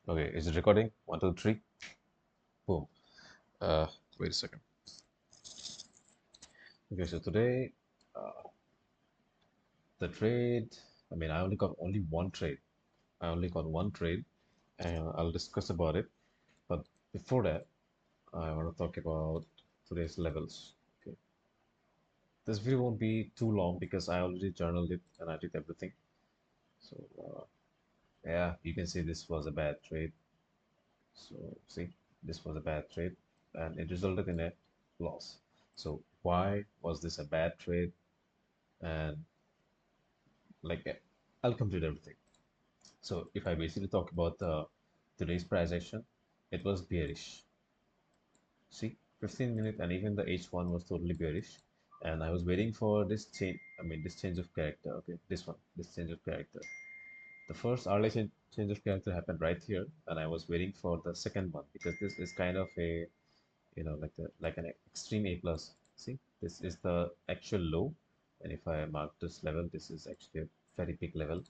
Okay, is it recording? One, two, three. Boom. Uh, Wait a second. Okay, so today, uh, the trade. I mean, I only got only one trade. I only got one trade, and I'll discuss about it. But before that, I want to talk about today's levels. Okay, this video won't be too long because I already journaled it and I did everything. So yeah, you can see this was a bad trade. So see, this was a bad trade, and it resulted in a loss. So why was this a bad trade? And like I'll complete everything. So if I basically talk about today's price action, it was bearish. See, 15 minute and even the H1 was totally bearish. And I was waiting for this change. I mean, this change of character. Okay, this one, this change of character. The first early change of character happened right here, and I was waiting for the second one because this is kind of a like an extreme A plus. See, this is the actual low, and if I mark this level, this is actually a very big level,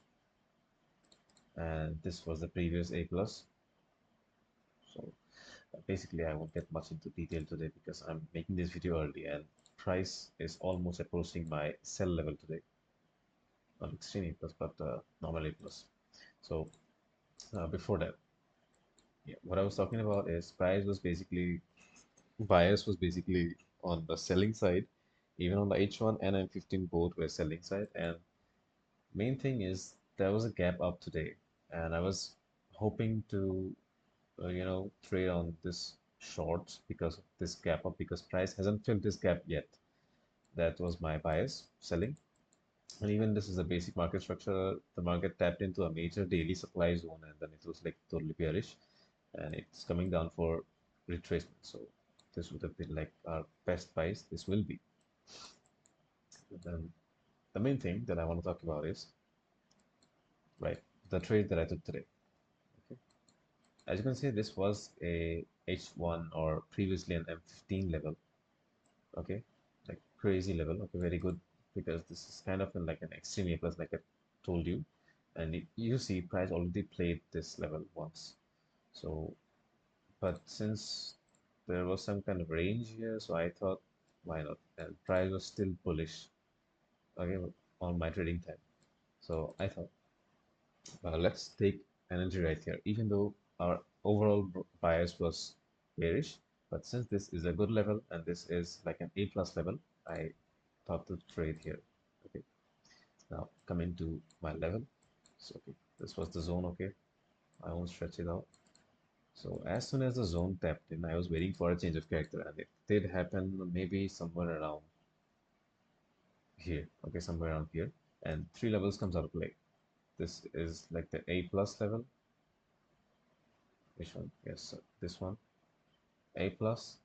and this was the previous A plus. So basically, I won't get much into detail today because I'm making this video early, and price is almost approaching my sell level today. Not extreme A plus, but normal A plus. So before that, yeah, what I was talking about is price was basically buyers was basically on the selling side, even on the H1 and M15 both were selling side. And main thing is there was a gap up today, and I was hoping to trade on this shorts because of this gap up because price hasn't filled this gap yet. That was my bias selling. And even this is a basic market structure. The market tapped into a major daily supply zone and then it was like totally bearish and it's coming down for retracement. So this would have been like our best buys. This will be. But then the main thing that I want to talk about is right the trade that I took today. Okay. As you can see, this was a H1 or previously an M15 level. Okay, like crazy level. Okay, very good because this is kind of in like an extreme A plus, like I told you, and you see price already played this level once. So, but since there was some kind of range here, so I thought why not? And price was still bullish. Okay, on my trading time. So I thought let's take energy right here, even though our overall bias was bearish. But since this is a good level and this is like an A plus level, I thought to trade here. Okay, now coming to my level. So okay, this was the zone. Okay, I won't stretch it out. So as soon as the zone tapped in, I was waiting for a change of character, and it did happen maybe somewhere around here. Okay, somewhere around here, and three levels comes out of play. This is like the A plus level. Which one? Yes, sir. This one. A plus,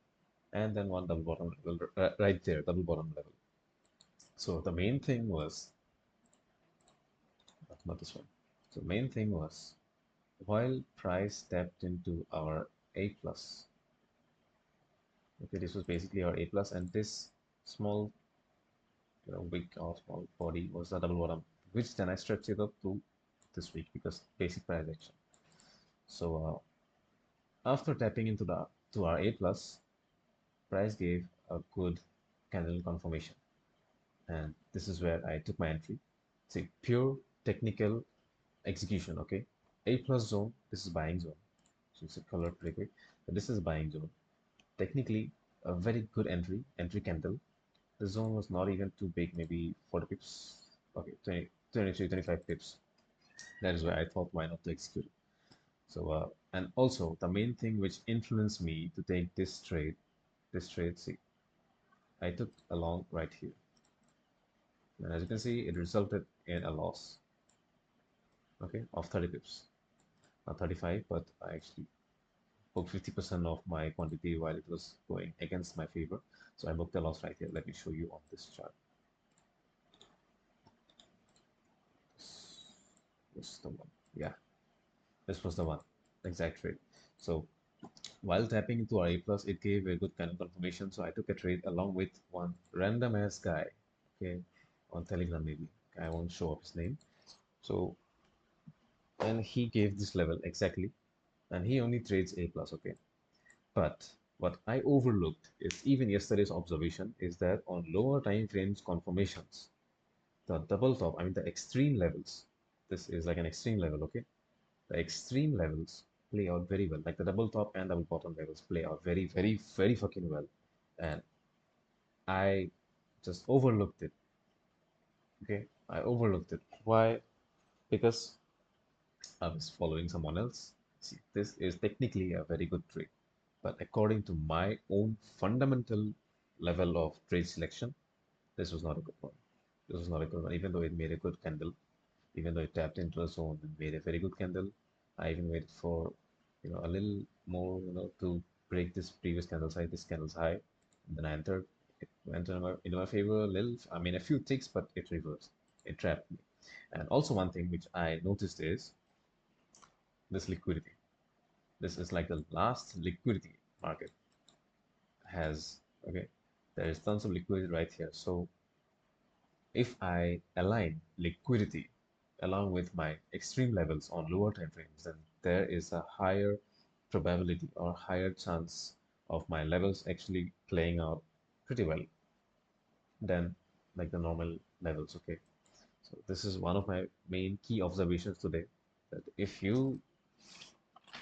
and then one double bottom level right there, double bottom level. So the main thing was not this one. So main thing was while price stepped into our A plus. Okay, this was basically our A plus, and this small, weak or small body was the double bottom, which then I stretched it up to this week because basic price action. So after tapping into the to our A plus, price gave a good candle confirmation. And this is where I took my entry. See, pure technical execution, okay? A plus zone, this is buying zone. So it's a color pretty quick, but this is buying zone. Technically, a very good entry candle. The zone was not even too big, maybe 40 pips. Okay, 20, 23, 25 pips. That is why I thought why not to execute it. So, and also the main thing which influenced me to take this trade, see, I took a long right here. And as you can see, it resulted in a loss, okay, of 30 pips. Not 35, but I actually booked 50% of my quantity while it was going against my favor. So I booked a loss right here. Let me show you on this chart. This was the one. Yeah, this was the one. Exact trade. So while tapping into our A plus, it gave a good kind of confirmation. So I took a trade along with one random ass guy, okay, on Telegram maybe. I won't show up his name. So and he gave this level exactly. and he only trades A plus. Okay, but what I overlooked is even yesterday's observation is that on lower time frames confirmations, the double top, I mean the extreme levels, this is like an extreme level. Okay, the extreme levels play out very well. Like the double top and double bottom levels play out very, very, very fucking well. And I just overlooked it. Okay, I overlooked it. Why? Because I was following someone else. See, this is technically a very good trade, but according to my own fundamental level of trade selection, this was not a good one. This was not a good one, even though it made a good candle, even though it tapped into a zone and made a very good candle. I even waited for, a little more, to break this previous candle's high, this candle's high. And then I entered. It went into my favor a little. I mean, a few ticks, but it reversed. It trapped me. And also one thing which I noticed is this liquidity. This is like the last liquidity market has. Okay, there is tons of liquidity right here. So if I align liquidity along with my extreme levels on lower time frames, then there is a higher probability or higher chance of my levels actually playing out pretty well than like the normal levels. Okay, so this is one of my main key observations today, that if you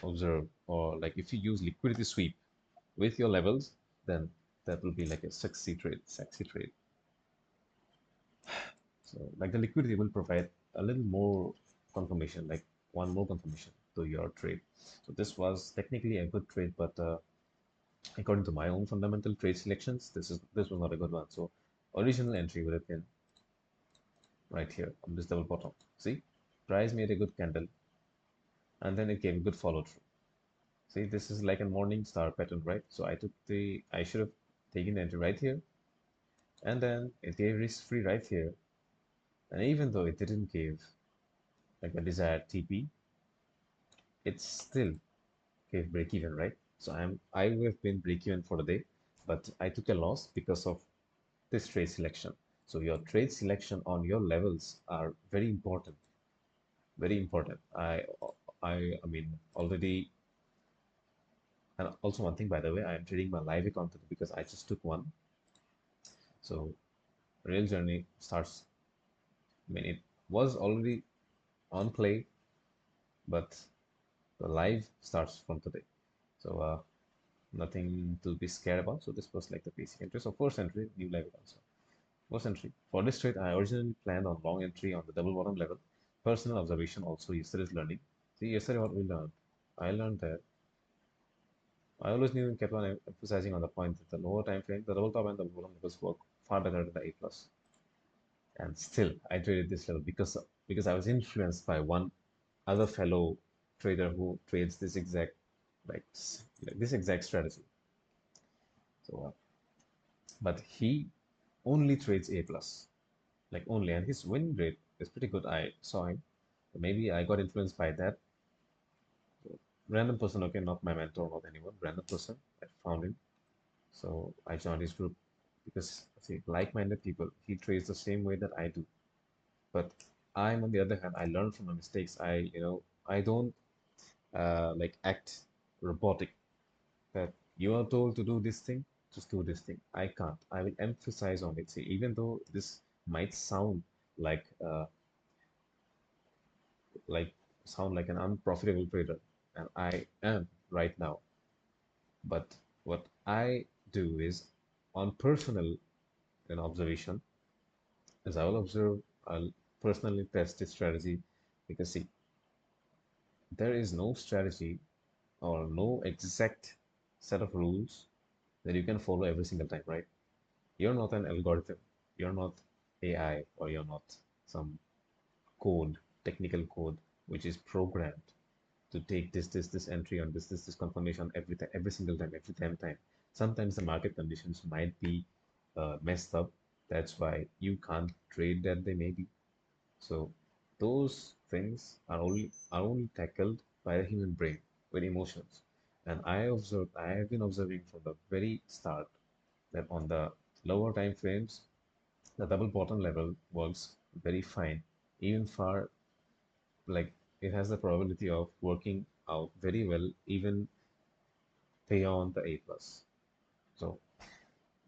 observe or like if you use liquidity sweep with your levels, then that will be like a sexy trade. So like the liquidity will provide a little more confirmation, like one more confirmation to your trade. So this was technically a good trade, but according to my own fundamental trade selections, this was not a good one. So original entry would have been right here on this double bottom. See, price made a good candle, and then it gave a good follow through. See, this is like a morning star pattern, right? So I should have taken the entry right here, and then it gave risk free right here. And even though it didn't give like a desired TP, it still gave break even, right? So I would have been break even for the day, but I took a loss because of this trade selection. So your trade selection on your levels are very important, very important. I mean already, and also one thing by the way, I am trading my live account today because I just took one. So real journey starts. I mean it was already on play, but the live starts from today. So nothing to be scared about. So this was like the basic entry. So first entry, new level also. First entry. For this trade, I originally planned on long entry on the double bottom level. Personal observation also yesterday's learning. See, yesterday what we learned. I learned that I always knew and kept on emphasizing on the point that the lower time frame, the double top and the bottom levels work far better than the A plus. And still, I traded this level because I was influenced by one other fellow trader who trades this exact like this exact strategy. So, but he only trades A plus, like only, and his win rate is pretty good. I saw him. Maybe I got influenced by that random person. Okay, not my mentor, not anyone. Random person. I found him, so I joined his group because see, like-minded people. He trades the same way that I do, but I'm on the other hand. I learn from my mistakes. I don't like act robotic. That you are told to do this thing, just do this thing. I can't. I will emphasize on it. See, even though this might like uh, like sound like an unprofitable trader, and I am right now. But what I do is on personal observation is I will observe, I'll personally test this strategy because see, there is no strategy or no exact set of rules that you can follow every single time, right? You're not an algorithm, you're not AI, or you're not some code, technical code, which is programmed to take this entry on this confirmation every time, every single time, every time. Sometimes the market conditions might be messed up. That's why you can't trade that day maybe. So those things are only tackled by the human brain with emotions. And I have been observing from the very start that on the lower time frames, the double bottom level works very fine, even far like it has the probability of working out very well, even beyond the A plus. So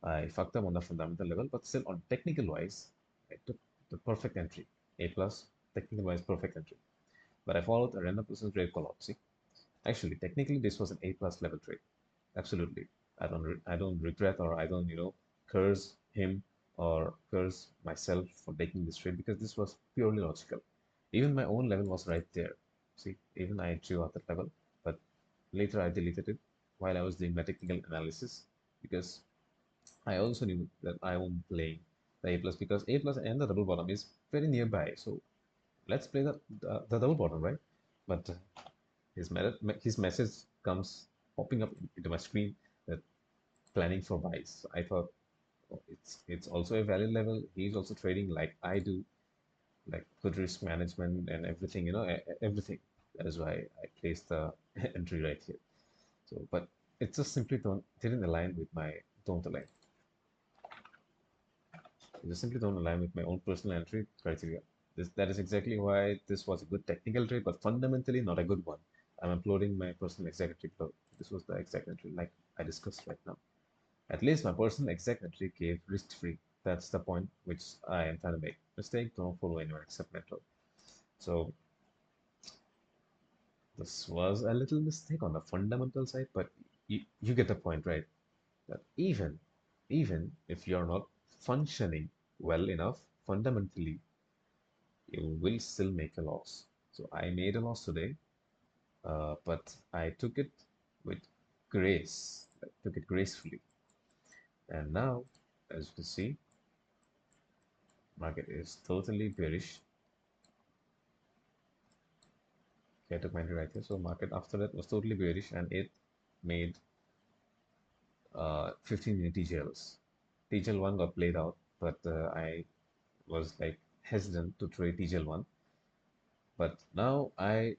I fucked up on the fundamental level, but still on technical wise, I took the perfect entry. A plus, technical wise, perfect entry. But I followed a random person's trade call out. See, actually, technically, this was an A plus level trade. Absolutely, I don't regret or I don't curse him or curse myself for taking this trade because this was purely logical. Even my own level was right there. See, even I drew out that level, but later I deleted it while I was doing my technical analysis because I also knew that I won't play the A plus because A plus and the double bottom is very nearby. So let's play the double bottom, right? But his message comes popping up into my screen that planning for buys. So I thought, oh, it's also a valid level. He's also trading like I do, like good risk management and everything, everything. That is why I placed the entry right here. So, but it just simply didn't align with my don't align. It just simply don't align with my own personal entry criteria. That is exactly why this was a good technical trade, but fundamentally not a good one. I'm uploading my personal exact entry. This was the exact entry, like I discussed right now. At least my personal exact entry gave risk-free. That's the point which I am trying to make. Mistake, don't follow anyone except mentor. So this was a little mistake on the fundamental side, but you get the point, right? That even if you're not functioning well enough fundamentally, you will still make a loss. So I made a loss today, but I took it with grace. I took it gracefully. And now, as you can see, market is totally bearish. Okay, I took my entry right here. So market after that was totally bearish, and it made 15-minute TGLs. TGL1 got played out, but I was like hesitant to trade TGL1. But now I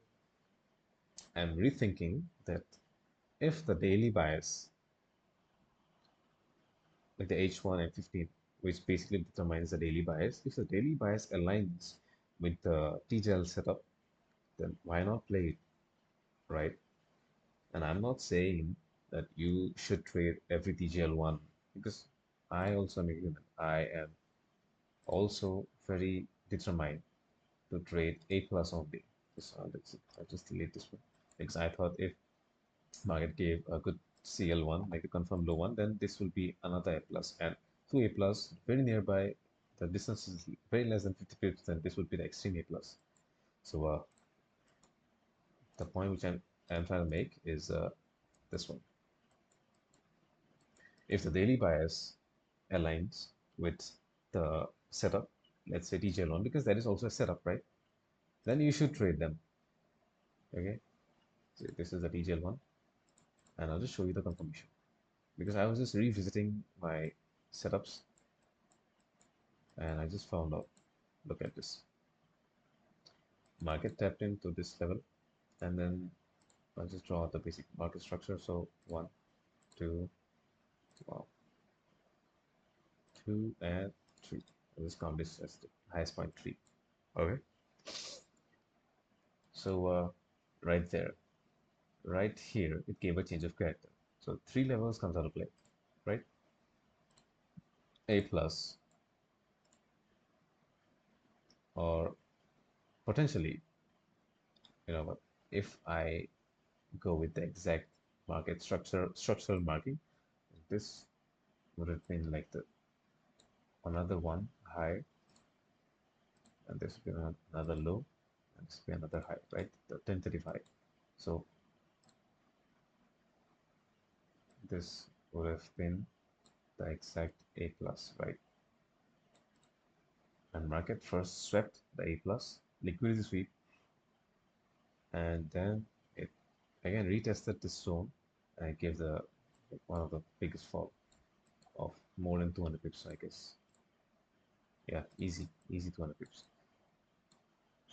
am rethinking that if the daily bias, like the H1 and 15, which basically determines the daily bias, if the daily bias aligns with the TGL setup, then why not play it, right? And I'm not saying that you should trade every TGL1 because I also am a human. I am also very determined to trade A plus only. I'll just delete this one because I thought if market gave a good CL1, like a confirmed low one, then this will be another A plus. And to A plus, very nearby, the distance is very less than 50 pips, then this would be the extreme A plus. So the point which I'm trying to make is this one. If the daily bias aligns with the setup, let's say TJ1, because that is also a setup, right? Then you should trade them. Okay, so this is the TGL1, and I'll just show you the confirmation because I was just revisiting my setups and I just found out. Look at this. Market tapped into this level, and then I'll just draw the basic market structure. So one, two, wow, two, and three. I'll just count this as the highest point three. Okay, so right there, right here, it gave a change of character. So three levels comes out of play, right? A plus, or potentially, what if I go with the exact market structural marking, this would have been like the another one high, and this would be another low, and this would be another high, right? The 1035. So this would have been the exact A plus, right? And market first swept the A plus, liquidity sweep, and then it again retested this zone and gave the one of the biggest fall of more than 200 pips, I guess. Yeah, easy 200 pips.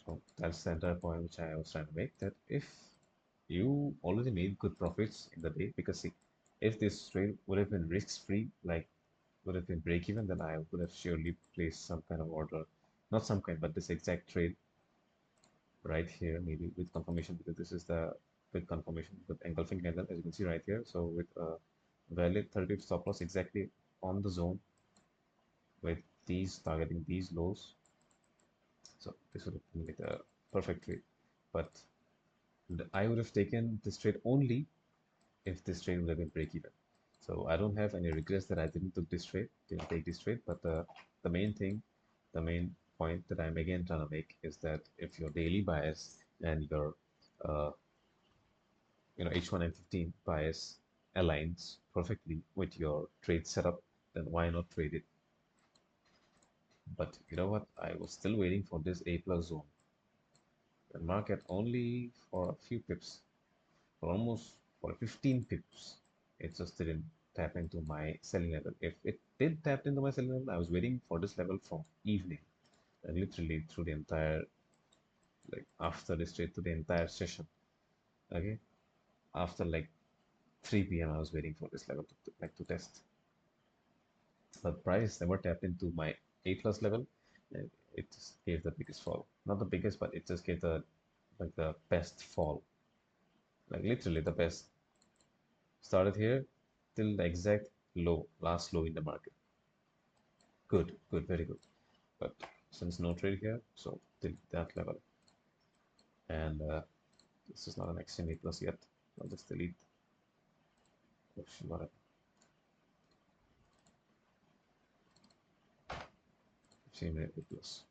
So that's the entire point which I was trying to make, that if you already made good profits in the day, because see, if this trade would have been risk-free, like would have been break-even, then I would have surely placed some kind of order, not some kind, but this exact trade right here, maybe with confirmation, because this is the with confirmation, with engulfing candle, as you can see right here. So with a valid 30 pip stop loss exactly on the zone, with these targeting these lows. So this would have been like a perfect trade. But I would have taken this trade only if this trade would have been break even. So I don't have any regrets that I didn't take this trade. But the main thing, the main point that I'm again trying to make is that if your daily bias and your uh, H1 and 15 bias aligns perfectly with your trade setup, then why not trade it? But you know what? I was still waiting for this A plus zone. The market only for a few pips, for almost for 15 pips, it just didn't tap into my selling level. If it did tap into my selling level, I was waiting for this level from evening, and literally through the entire, like after this trade, to the entire session. Okay, after like 3 p.m. I was waiting for this level to test. But price never tapped into my A plus level. And it just gave the biggest fall. Not the biggest, but it just gave the like the best fall. Like literally the best. Started here till the exact low, last low in the market. Good, good, very good. But since no trade here, so till that level. And this is not an extreme A plus yet. I'll just delete. What extreme A plus.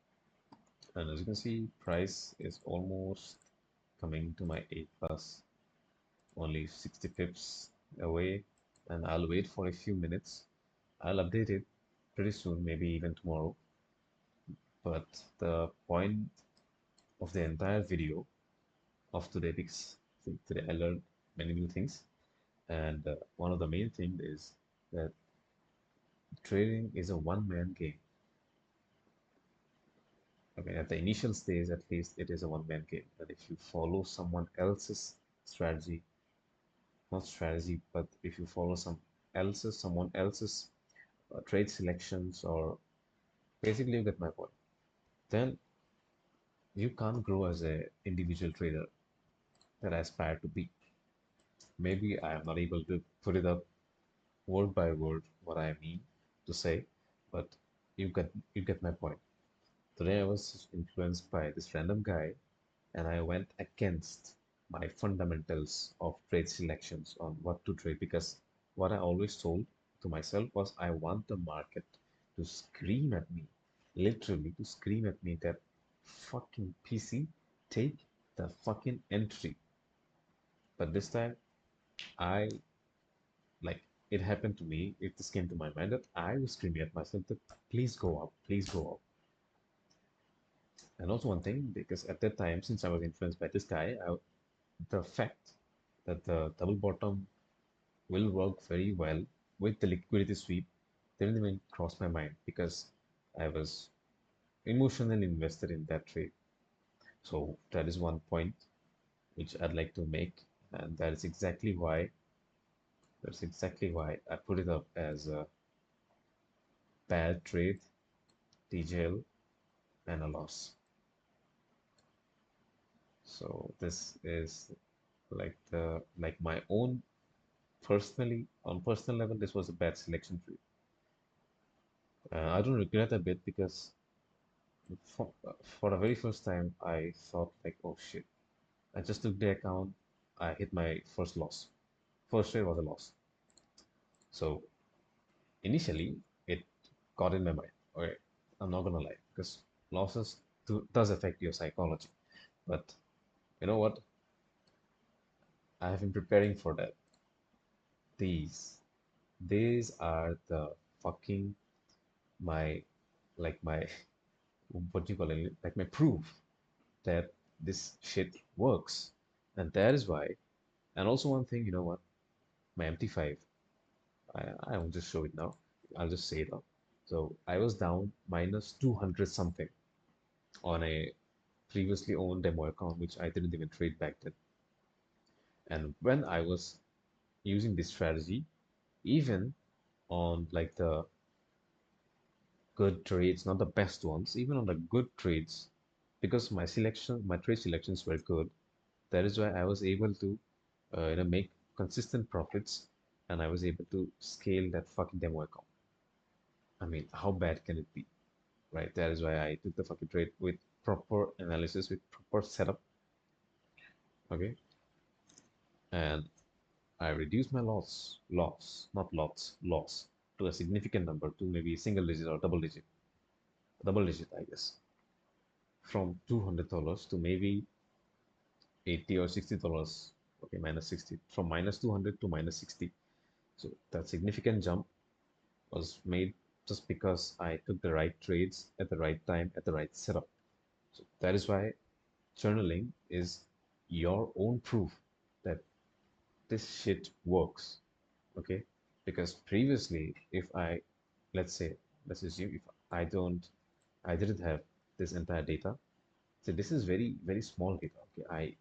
And as you can see, price is almost coming to my A plus, only 60 pips away, and I'll wait for a few minutes. I'll update it pretty soon, maybe even tomorrow. But the point of the entire video of today, because today I learned many new things, and one of the main things is that trading is a one-man game. I mean, at the initial stage, at least, it is a one-man game. And if you follow strategy, not strategy, but if you follow someone else's trade selections, or basically you get my point, then you can't grow as a individual trader that I aspire to be. Maybe I am not able to put it up word by word what I mean to say, but you get my point. Today I was influenced by this random guy, and I went against my fundamentals of trade selections on what to trade, because what I always told to myself was I want the market to scream at me, literally to scream at me that fucking PC, take the fucking entry. But this time, I like it happened to me. It just came to my mind that I was screaming at myself that please go up, please go up. And also one thing, because at that time, since I was influenced by this guy, the fact that the double bottom will work very well with the liquidity sweep didn't even cross my mind, because I was emotionally invested in that trade. So that is one point which I'd like to make, and that's exactly why I put it up as a bad trade, TJL, and a loss. So this is like my own personally, on personal level, this was a bad selection trade. I don't regret a bit, because for the very first time I thought like, oh shit, I just took the account, I hit my first loss. First trade was a loss. So initially it got in my mind. Okay, I'm not gonna lie, because losses does affect your psychology. But you know what? I have been preparing for that. These these are the fucking my my what do you call it? Like my proof that this shit works. And that is why. And also one thing, you know what? My MT5, I will just show it now. I'll just say it now. So I was down minus 200 something on a previously owned demo account, which I didn't even trade back then. And when I was using this strategy, even on like the good trades, not the best ones, even on the good trades, because my trade selections were good, that is why I was able to make consistent profits, and I was able to scale that fucking demo account. I mean, how bad can it be, right? That is why I took the fucking trade with proper analysis, with proper setup, okay? And I reduced my not loss, to a significant number, to maybe single digit or double digit, I guess, from $200 to maybe 80 or $60. Okay, minus 60, from minus 200 to minus 60. So that significant jump was made just because I took the right trades at the right time at the right setup. So that is why journaling is your own proof that this shit works. Okay, because previously, if I, let's say, let's assume if I don't, I didn't have this entire data. So this is very small data. Okay,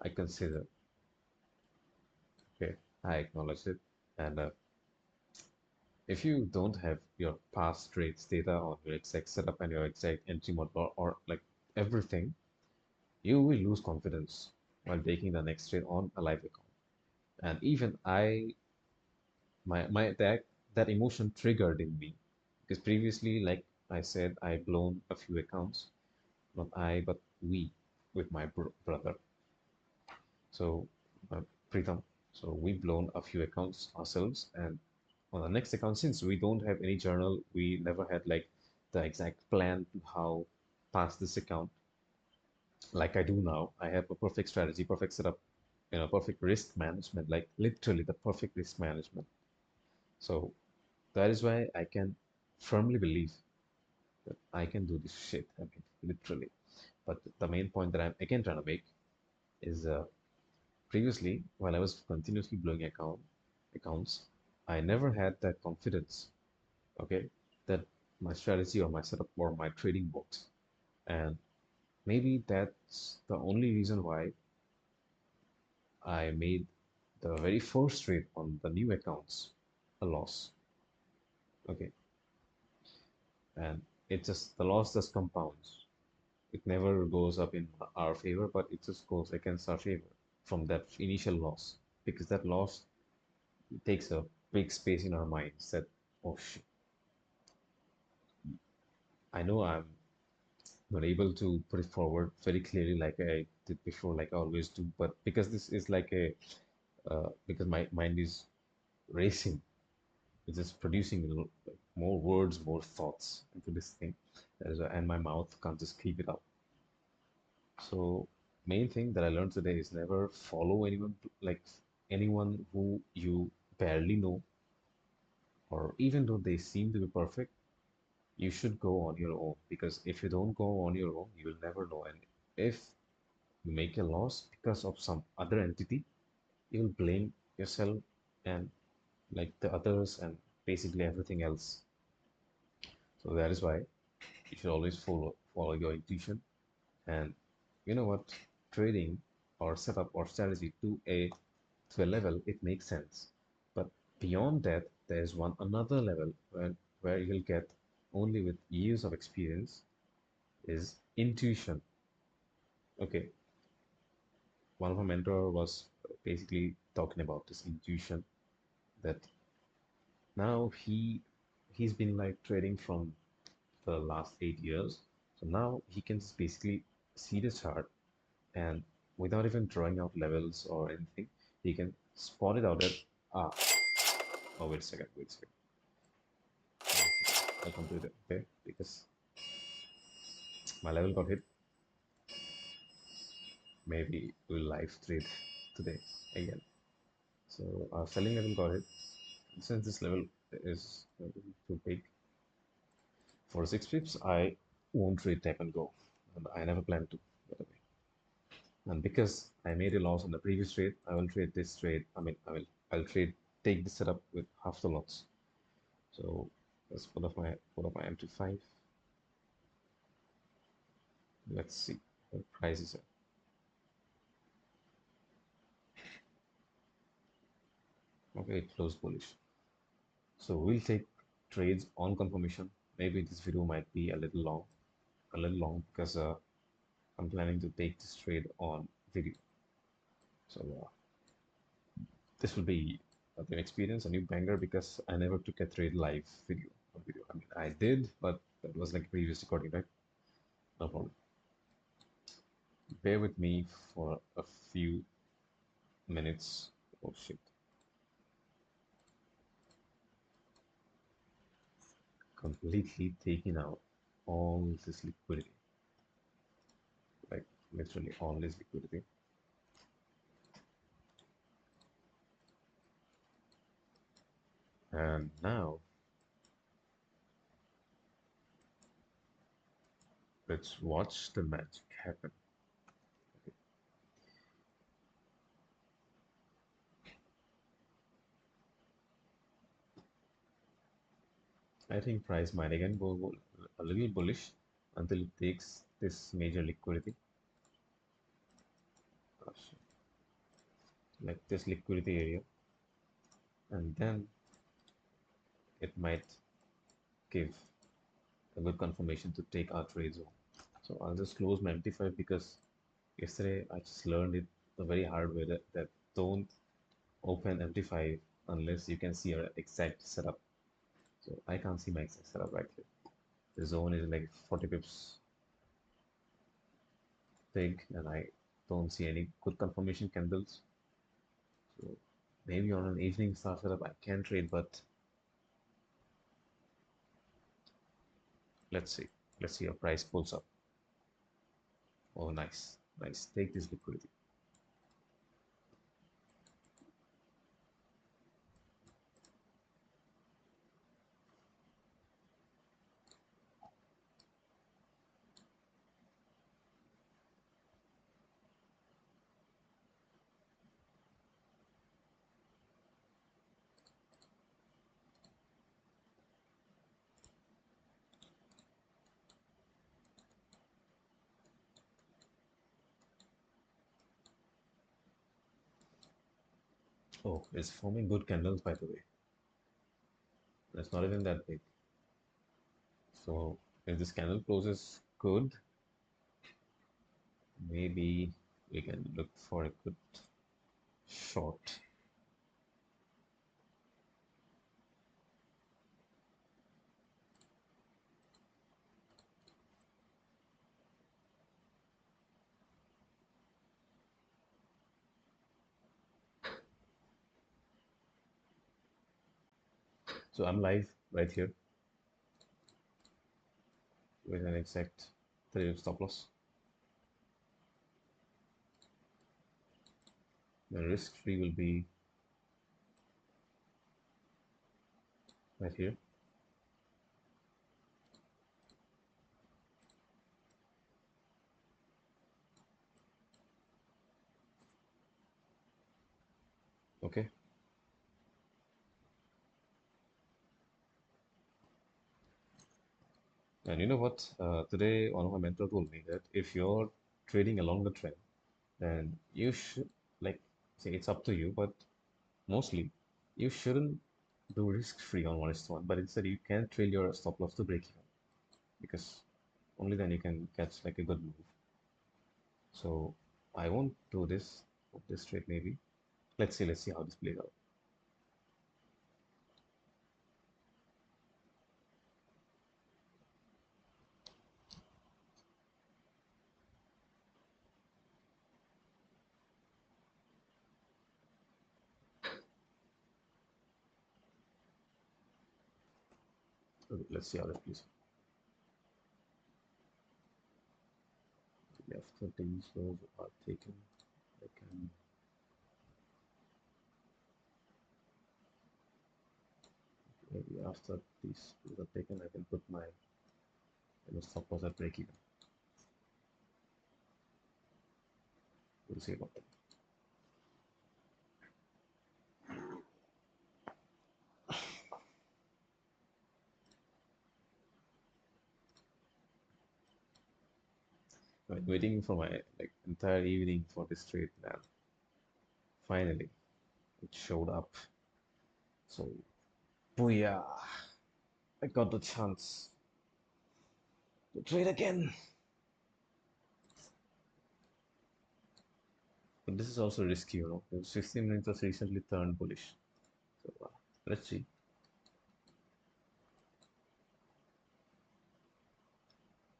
I consider, okay, I acknowledge it, and if you don't have your past trades data on your exact setup and your exact entry model, or like everything, you will lose confidence while taking the next trade on a live account. And even that emotion triggered in me, because previously, like I said, I blown a few accounts, not I, but we, with my brother. So, Pritam. So we blown a few accounts ourselves, and on the next account, since we don't have any journal, we never had like the exact plan to how pass this account. Like I do now, I have a perfect strategy, perfect setup, perfect risk management, like literally the perfect risk management. So that is why I can firmly believe that I can do this shit. I mean, literally. But the main point that I'm again trying to make is previously, while I was continuously blowing accounts, I never had that confidence, okay, that my strategy or my setup or my trading works. And maybe that's the only reason why I made the very first trade on the new accounts a loss. Okay. And the loss just compounds. It never goes up in our favor, but it just goes against our favor from that initial loss. Because that loss takes a big space in our minds that, oh shit, I know I'm not able to put it forward very clearly like I did before, like I always do. But because this is like because my mind is racing, it's just producing like more words, more thoughts into this thing. And my mouth can't just keep it up. So, main thing that I learned today is never follow like anyone who you barely know, or even though they seem to be perfect, you should go on your own, because if you don't go on your own, you will never know. And if you make a loss because of some other entity, you will blame yourself and like the others and basically everything else. So that is why you should always follow your intuition. And you know what? Trading or setup or strategy to a level, it makes sense. But beyond that, there's one another level where you'll get only with years of experience is intuition. Okay, one of my mentor was basically talking about this intuition, that now he's been like trading from the last 8 years. So now he can just basically see the chart, and without even drawing out levels or anything, he can spot it out at, ah, oh, wait a second. I'll complete it, okay? Because my level got hit. Maybe we'll live trade today again. So our selling level got hit. Since this level is too big for 6 pips, I won't trade tap and go. And I never plan to, by the way. And because I made a loss on the previous trade, I will trade this trade. I mean, I'll take this setup with half the lots. So that's one of my MT5. Let's see what price is at. Okay, it closed bullish. So we'll take trades on confirmation. Maybe this video might be a little long because I'm planning to take this trade on video. So this will be a new experience, a new banger because I never took a trade live video. I mean, I did, but that was like previous recording, right? No problem. Bear with me for a few minutes. Oh shit. Completely taking out all this liquidity, like literally all this liquidity. And now let's watch the magic happen. I think price might again go a little bullish until it takes this major liquidity, like this liquidity area, and then it might give a good confirmation to take our trades on. So I'll just close my MT5 because yesterday I just learned it the very hard way that don't open MT5 unless you can see your exact setup. So I can't see my exact setup right here. The zone is like 40 pips big and I don't see any good confirmation candles. So maybe on an evening star setup I can trade, but let's see. Let's see your price pulls up. Oh, nice. Nice. Take this liquidity. Oh, it's forming good candles by the way. It's not even that big. So if this candle closes good, maybe we can look for a good short. So I'm live right here with an exact 3 stop loss. The risk free will be right here. Okay. And you know what? Today, one of my mentor told me that if you're trading along the trend, then you should, like, say it's up to you, but mostly you shouldn't do risk free on 1:1, but instead you can trail your stop loss to break even because only then you can catch like a good move. So I won't do this trade maybe. Let's see how this plays out. Okay, let's see how this plays. After these lows are taken, I can maybe after these lows are taken, I can put my stop loss at break even. We'll see about that. I've been waiting for my like entire evening for this trade, man. Finally, it showed up. So, booyah! I got the chance to trade again. But this is also risky, you know. The 16 minutes has recently turned bullish. So let's see.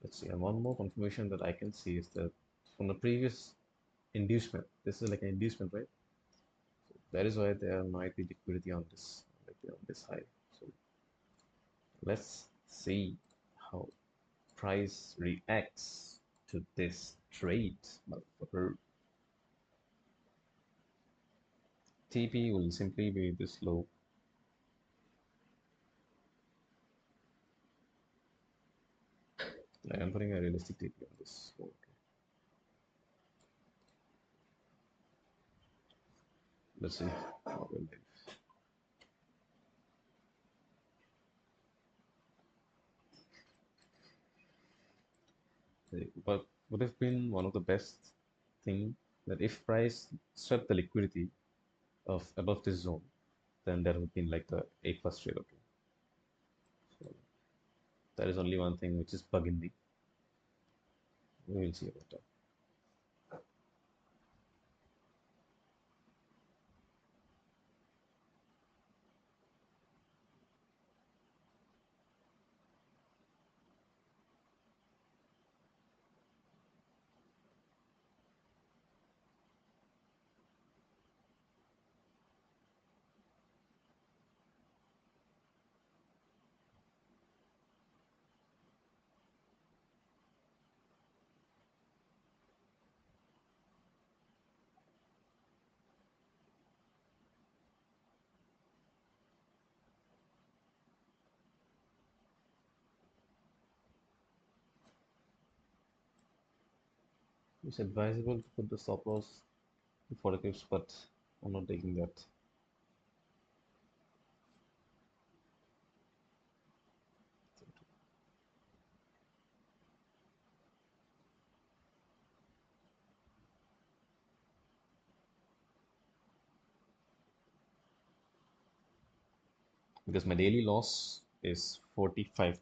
Let's see. And one more confirmation that I can see is that from the previous inducement, this is like an inducement, right? So that is why there might be liquidity on this, like on this high. So let's see how price reacts to this trade, motherfucker. TP will simply be this low. Like I'm putting a realistic TP on this. Okay. Let's see what will it. But would have been one of the best thing that if price swept the liquidity of above this zone, then that would have been like the A plus trade. Okay, so that is only one thing which is bugging me. We will see about that. It's advisable to put the stop loss before the pips, but I'm not taking that. Because my daily loss is $45.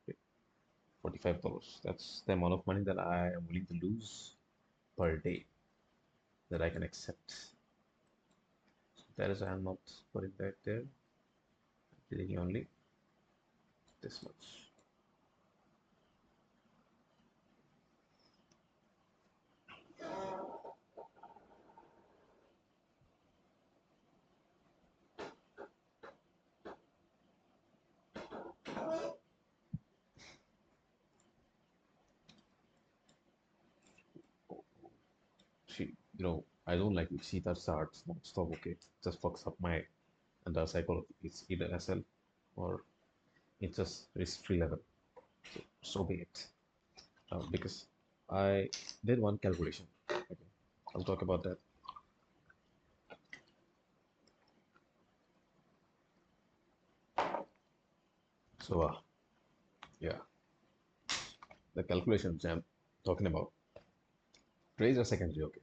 Okay, $45. That's the amount of money that I am willing to lose per day that I can accept. So that is why I'm not putting that there. I'm taking only this much. She, I don't like to see that starts non-stop. Okay, just fucks up my entire psychology. It's either SL or it's just risk-free level. So be it. Because I did one calculation. Okay, I'll talk about that. So yeah, the calculations I'm talking about. Trades are secondary. Okay,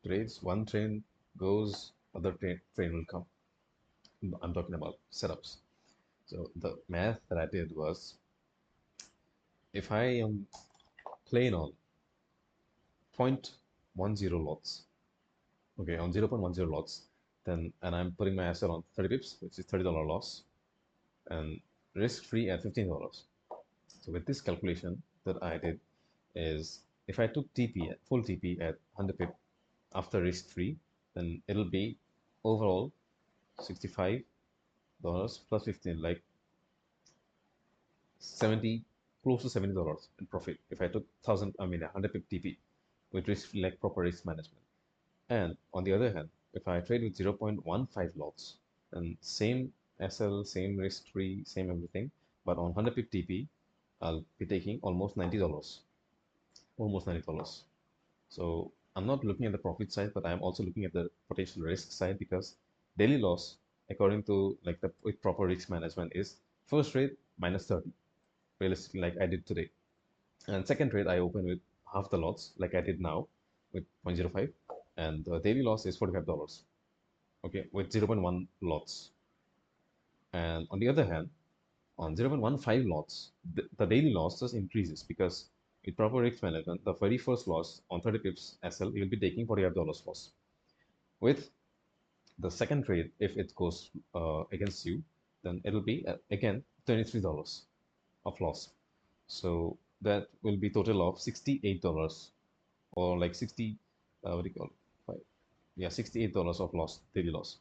trades. One train goes, other train will come. I'm talking about setups. So the math that I did was, if I am playing on 0.10 lots, okay, on 0.10 lots, then and I'm putting my asset on 30 pips, which is $30 loss, and risk free at $15. So with this calculation that I did is, if I took TP at full TP at 100 pip after risk free, then it'll be overall $65 plus 15, like 70, close to $70 in profit if I took 100 pip TP with risk, like proper risk management. And on the other hand, if I trade with 0.15 lots, then same SL, same risk free, same everything, but on 100 pip TP, I'll be taking almost $90, almost $90. So I'm not looking at the profit side, but I'm also looking at the potential risk side, because daily loss, according to like the with proper risk management, is first trade minus 30, realistically, like I did today. And second trade, I open with half the lots, like I did now with 0.05, and the daily loss is $45. Okay, with 0.1 lots. And on the other hand, on 0.15 lots, the daily loss just increases, because with proper risk management, the very first loss on 30 pips SL, you'll be taking $45 loss. With the second trade, if it goes against you, then it'll be again $23 of loss. So that will be total of $68 or like 60, what do you call it? Yeah, $68 of loss, daily loss.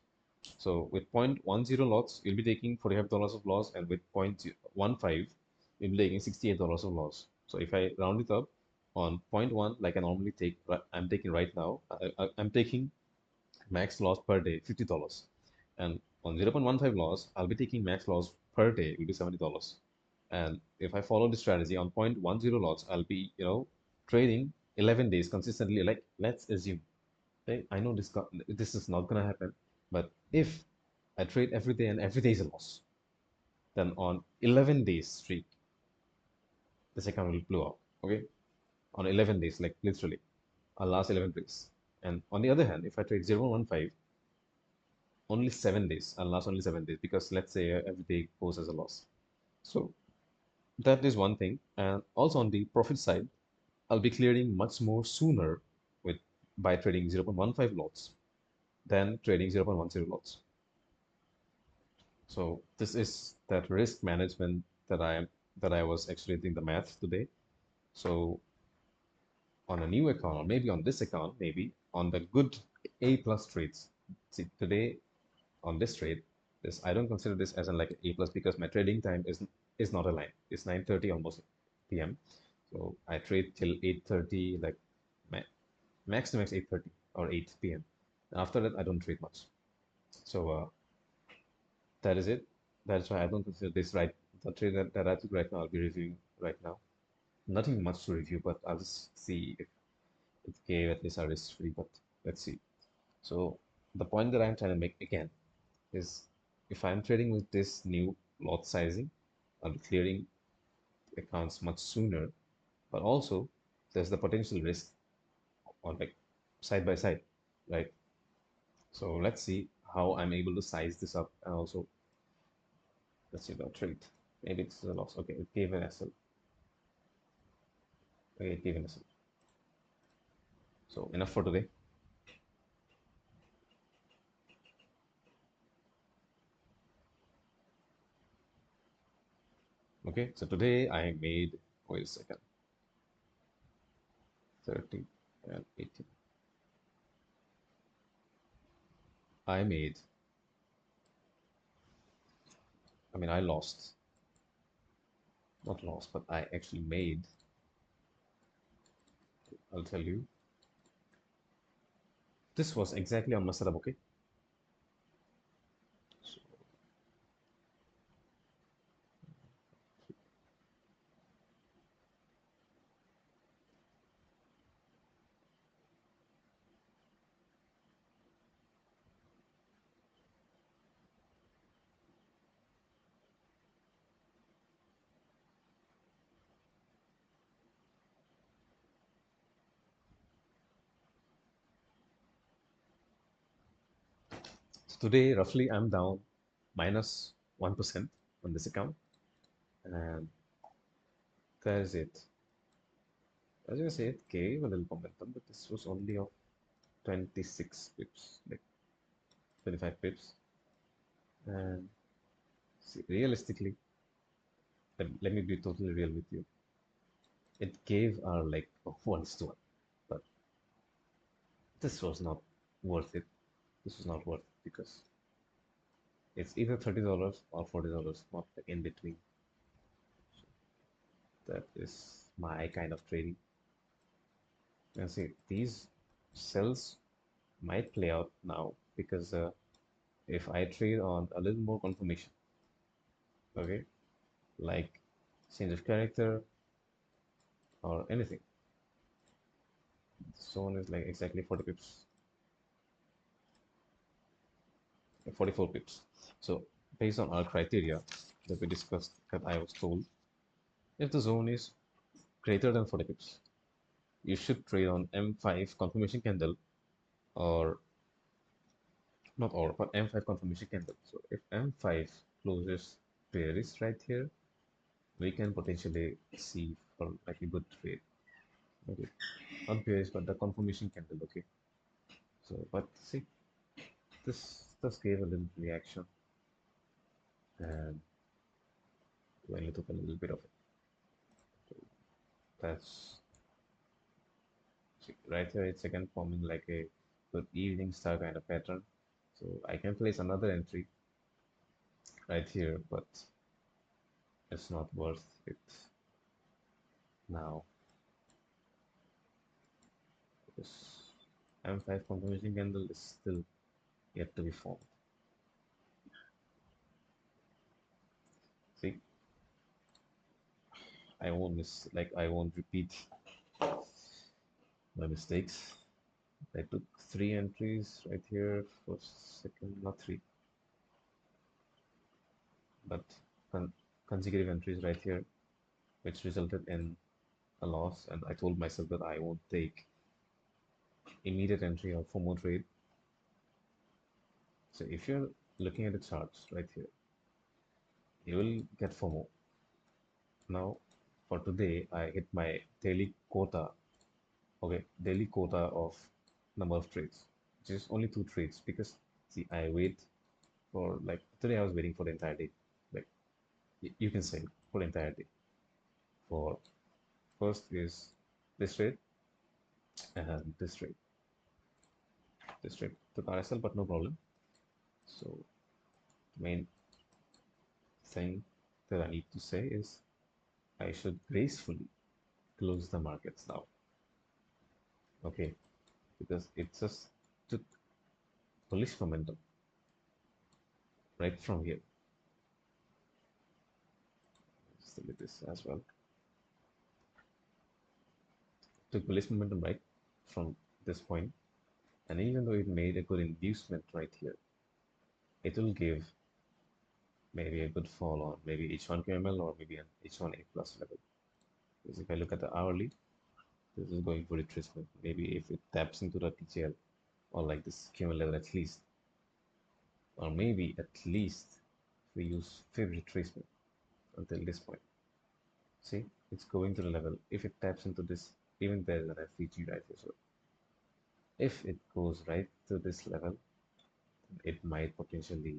So with 0.10 lots, you'll be taking $45 of loss, and with 0.15, you'll be taking $68 of loss. So if I round it up on zero point 0.1, like I normally take, I'm taking right now, I'm taking max loss per day $50, and on 0.15 loss, I'll be taking max loss per day will be $70. And if I follow the strategy on 0.10 lots, I'll be trading 11 days consistently. Like let's assume, right? I know this is not gonna happen, but if I trade every day and every day is a loss, then on 11 days streak, this account will blow up. Okay, on 11 days, like literally, I'll last 11 days. And on the other hand, if I trade 0.15, only 7 days, I'll last only 7 days because let's say every day goes as a loss. So that is one thing. And also on the profit side, I'll be clearing much more sooner with by trading 0.15 lots than trading 0.10 lots. So this is that risk management that I was actually doing the math today. So on a new account, or maybe on this account, maybe on the good A plus trades. See, today on this trade, this I don't consider this as an like A plus because my trading time is not aligned. It's 9:30 almost p.m. So I trade till 8:30, like ma max to max 8:30 or 8 p.m. After that, I don't trade much. So that is it. That's why I don't consider this right. The trade that I took right now, I'll be reviewing right now. Nothing much to review, but I'll just see if it gave at least a risk free, but let's see. So the point that I'm trying to make again is if I'm trading with this new lot sizing, I'll be clearing accounts much sooner, but also there's the potential risk on like side by side, right? So let's see how I'm able to size this up, and also let's see the trade. Maybe it's a loss. Okay, it gave an SL. Okay, it gave an SL. So enough for today. Okay, so today I made, wait a second, 30 and 18. I made, I mean, I lost, not lost, but I actually made, I'll tell you, this was exactly on my setup, okay? So today, roughly, I'm down minus 1% on this account, and that is it. As you say, it gave a little momentum, but this was only of 26 pips, like 25 pips. And see, realistically, let me be totally real with you. It gave our like a 1:1, but this was not worth it. This was not worth it because it's either $30 or $40, not like in between. That is my kind of trading. And see, these sells might play out now because if I trade on a little more confirmation, okay, like change of character or anything, so one is like exactly 40 pips, 44 pips. So based on our criteria that we discussed, that I was told, if the zone is greater than 40 pips, you should trade on M5 confirmation candle, or not or, but M5 confirmation candle. So if M5 closes bearish right here, we can potentially see for like a good trade. Okay, not bearish, but the confirmation candle. Okay, so but see, this just gave a little reaction, and when you took a little bit of it, that's see, right here. It's again forming like a good evening star kind of pattern. So I can place another entry right here, but it's not worth it now because M5 confirmation candle is still yet to be formed. See, I won't repeat my mistakes. I took three entries right here for second, not three, but con consecutive entries right here, which resulted in a loss. And I told myself that I won't take immediate entry or FOMO trade. So if you're looking at the charts right here, you will get FOMO. Now, for today, I hit my daily quota. Okay, daily quota of number of trades, which is only two trades because see, I wait for like today I was waiting for the entire day. Like you can say for the entire day. For first is this trade and this trade. This trade took RSL, but no problem. So the main thing that I need to say is I should gracefully close the markets now. Okay, because it just took bullish momentum right from here. Let's delete this as well. Took bullish momentum right from this point, and even though it made a good inducement right here, it will give maybe a good fall on maybe H1 QML or maybe an H1A plus level. Because if I look at the hourly, this is going for retracement. Maybe if it taps into the TCL or like this QML level at least, or maybe at least we use fib retracement until this point. See, it's going to the level. If it taps into this, even there's an FVG right here. So if it goes right to this level, it might potentially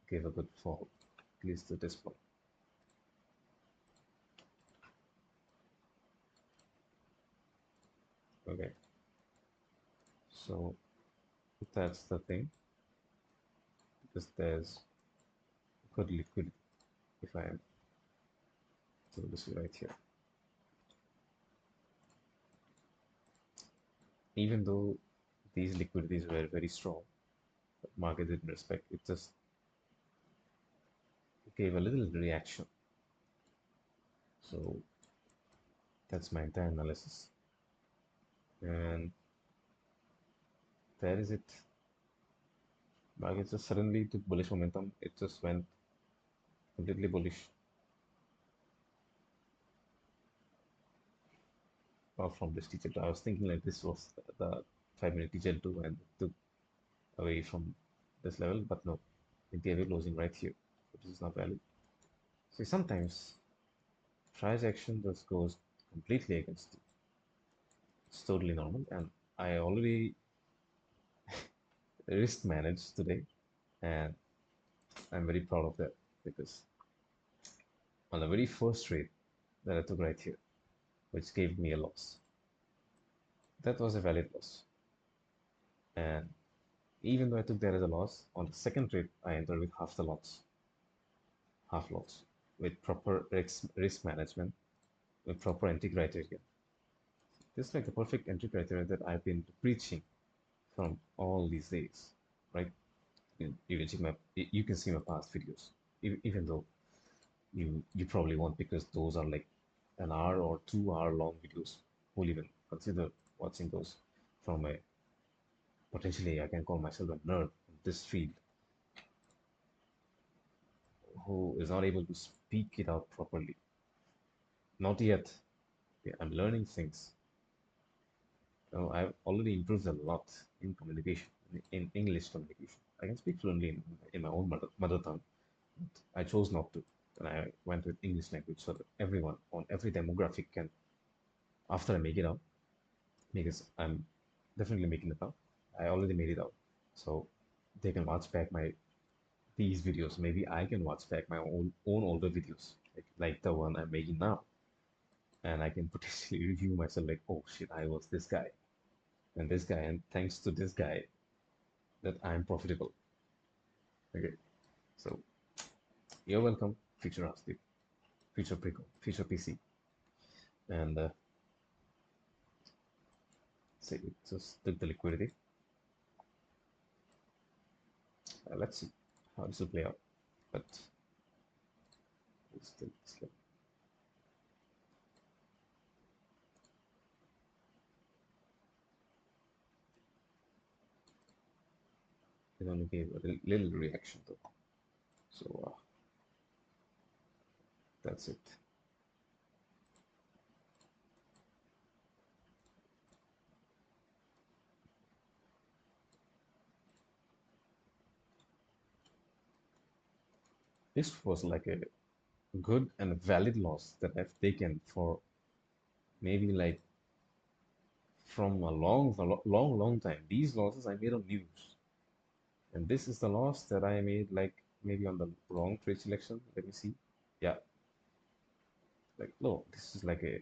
give a good fall, at least to this point. Okay, so that's the thing because there's good liquidity if I am to this right here. Even though these liquidities were very strong, the market didn't respect it, just gave a little reaction. So that's my entire analysis. And there is it. Market just suddenly took bullish momentum. It just went completely bullish. From this teacher. I was thinking like this was the 5 minute teacher too and took away from this level, but no, it gave a closing right here. So this is not valid. See, sometimes price action just goes completely against it. It's totally normal, and I already risk managed today, and I'm very proud of that because on the very first trade that I took right here, which gave me a loss, that was a valid loss. And even though I took that as a loss, on the second trade, I entered with half loss, with proper risk management, with proper entry criteria. This is like the perfect entry criteria that I've been preaching from all these days, right? You can see my past videos, even though you probably won't because those are like an hour or 2 hour long videos. Who'll even consider watching those from a potentially I can call myself a nerd in this field who is not able to speak it out properly. Not yet. Yeah, I'm learning things. I've already improved a lot in communication, in English communication. I can speak fluently in my own mother tongue. But I chose not to. And I went with English language so that everyone on every demographic can, after I make it out, because I'm definitely making it out. I already made it out, so they can watch back my these videos. Maybe I can watch back my own older videos, like the one I'm making now, and I can potentially review myself like, oh shit, I was this guy and this guy, and thanks to this guy that I'm profitable. Okay, so you're welcome, future Rasdeep, future Pico, future PC, and say it just took the liquidity. Let's see how this will play out, but it's still slow. It only gave a little reaction though, so that's it. This was like a good and valid loss that I've taken for maybe like from a long time. These losses I made on news, and this is the loss that I made like maybe on the wrong trade selection. Let me see. Yeah, like no, this is like a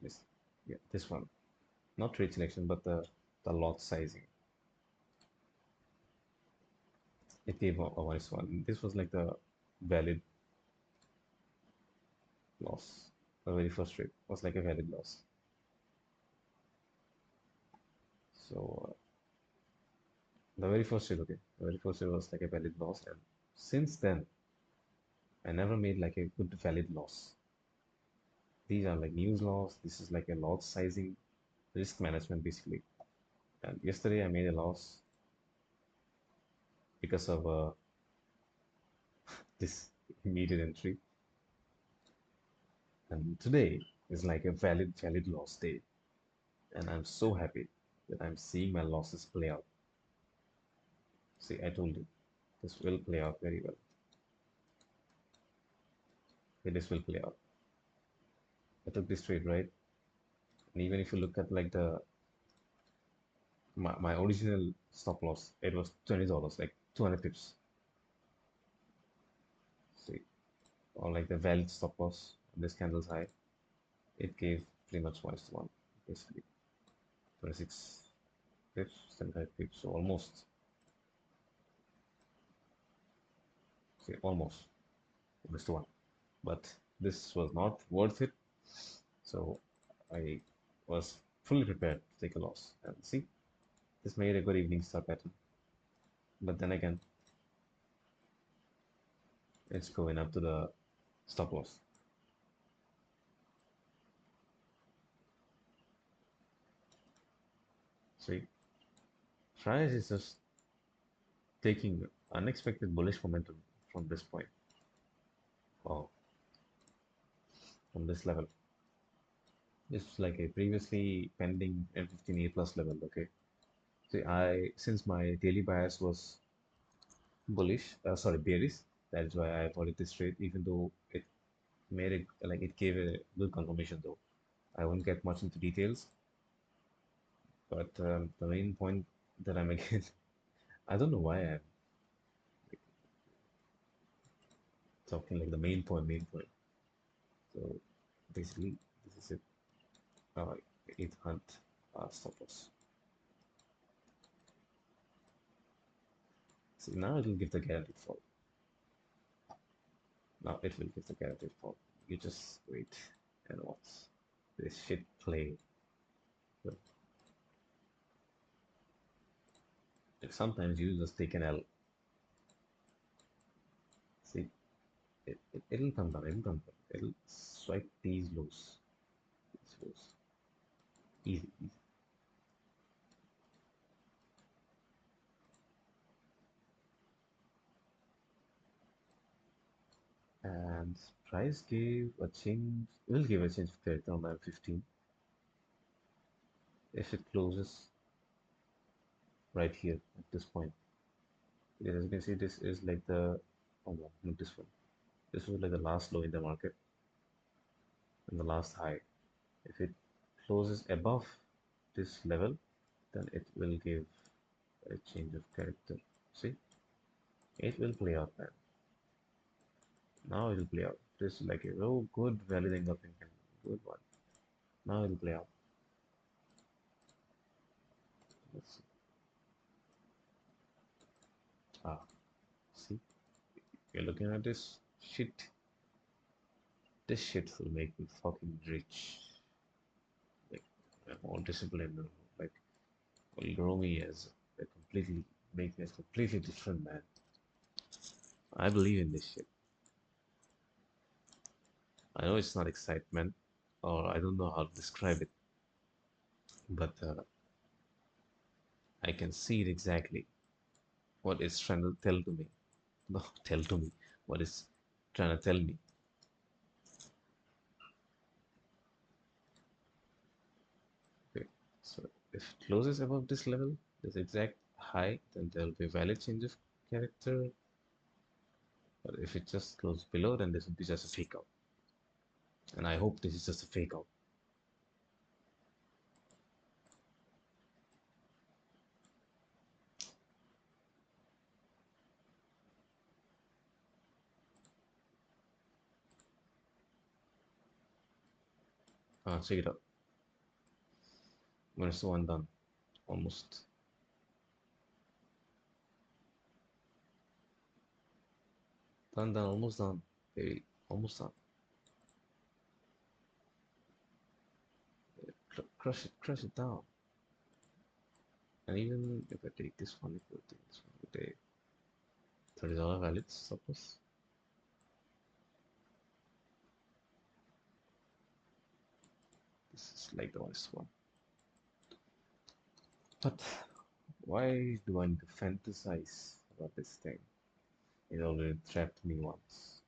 this yeah this one, not trade selection, but the lot sizing. It gave a minus one. This was like the valid loss. The very first trade was like a valid loss. So the very first trade, okay, the very first trade was like a valid loss, and since then I never made like a good valid loss. These are like news loss. This is like a lot sizing, risk management basically. And yesterday I made a loss because of this immediate entry, and today is like a valid loss day, and I'm so happy that I'm seeing my losses play out. See, I told you this will play out very well. Okay, this will play out. I took this trade right, and even if you look at like my original stop loss, it was $20, like 200 pips. See, or like the valid stop loss, this candle's high, it gave pretty much minus one, basically 26 pips, 75 pips, so almost, see, almost minus one. But this was not worth it, so I was fully prepared to take a loss. And see, this made a good evening star pattern, but then again, it's going up to the stop loss. See, price is just taking unexpected bullish momentum from this point, or from this level. It's like a previously pending M15A plus level. Okay, see, since my daily bias was bullish, sorry, bearish, that is why I avoided this trade, even though it made it like it gave a good confirmation though. I won't get much into details, but the main point that I'm again, I don't know why I'm talking like the main point. So basically, this is it. Uh, 8 hunt stop loss. See, now it will give the guaranteed fall. Now it will give the guaranteed fall. You just wait and watch this shit play. But sometimes you just take an L. See, it'll come down, it'll come down. It'll swipe these lows. These lows. Easy, easy. And price gave a change, will give a change of character on M15 if it closes right here at this point. Because as you can see, this is like the, oh no, not this one. This was like the last low in the market and the last high. If it closes above this level, then it will give a change of character. See, it will play out, man. Now it will play out. This is like a oh good valid engulfing, good one. Now it will play out. Let's see. Ah, see, you're looking at this shit. This shit will make me fucking rich. Like, more disciplined. Like, will grow me as a completely, make me a completely different man. I believe in this shit. I know it's not excitement, or I don't know how to describe it, but I can see it exactly what it's trying to tell to me. No, tell to me what it's trying to tell me. Okay, so if it closes above this level, this exact high, then there will be a valid change of character. But if it just goes below, then this will be just a fake out. And I hope this is just a fake out. Check it out. When it's one done, almost done, almost done, baby, almost done. Crush it down. And even if I take this one, if I take this one, we take $30 valid suppose. This is like the worst one. But why do I need to fantasize about this thing? It already trapped me once.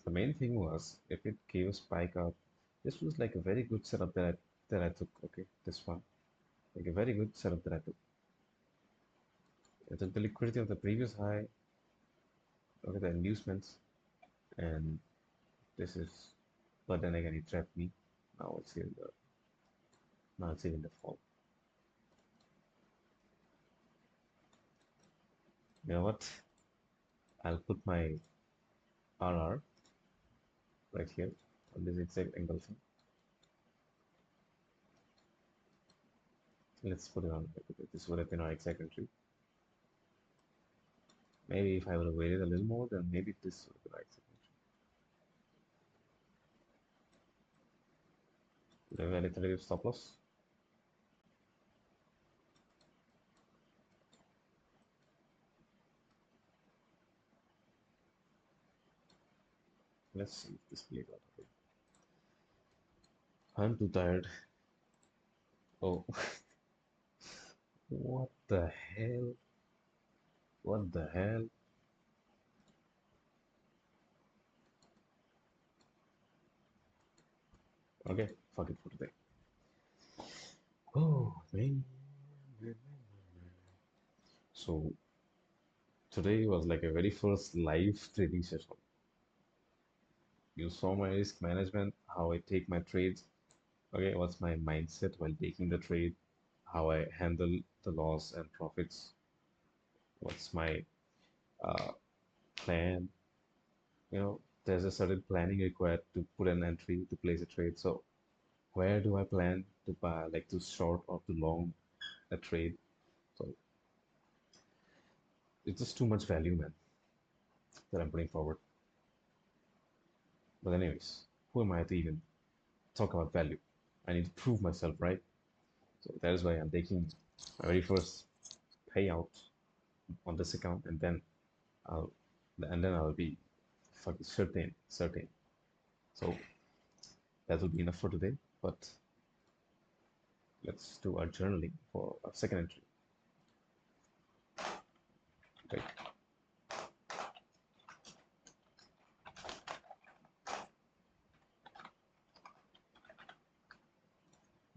The main thing was if it gave a spike up, this was like a very good setup that I took. Okay, this one, like a very good setup that I took. I took the liquidity of the previous high. Look at the inducements, and this is. But then again, it trapped me. Now it's in the now it's in the fall. You know what? I'll put my RR right here on this exact engulfing. Let's put it on. This would have been our exact entry. Maybe if I would have waited a little more, then maybe this would have been our exact entry. Do you have any tentative stop loss? Let's see if this plays out. Okay. I'm too tired. Oh, what the hell? What the hell? Okay, fuck it for today. Oh, man. So today was like a very first live trading session. You saw my risk management, how I take my trades. Okay, what's my mindset while taking the trade, how I handle the loss and profits, what's my uh, plan. There's a certain planning required to put an entry to place a trade. So where do I plan to buy, like to short or to long a trade? So it's just too much value, man, that I'm putting forward. But anyways, who am I to even talk about value? I need to prove myself, right? So that is why I'm taking my very first payout on this account, I'll and then I'll be fucking certain. So that will be enough for today. But let's do our journaling for our second entry. Okay.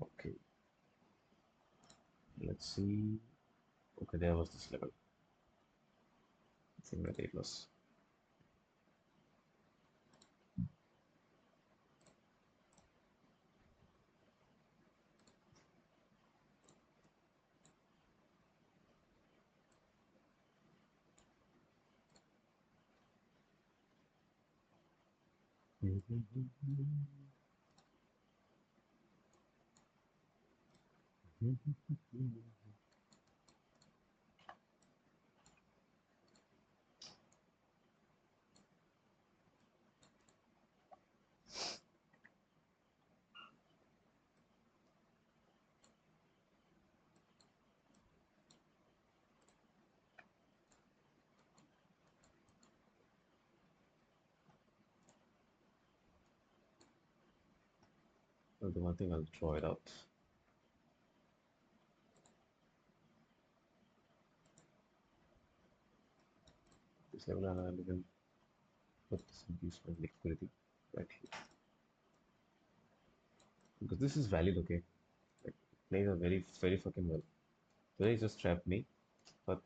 Okay. Let's see. Okay, there was this level. I think that it was. Well, the one thing I'll draw it out. This level and I'll even put this inducement liquidity right here. Because this is valid, okay? Like, playing a very fucking well. Today just trapped me, but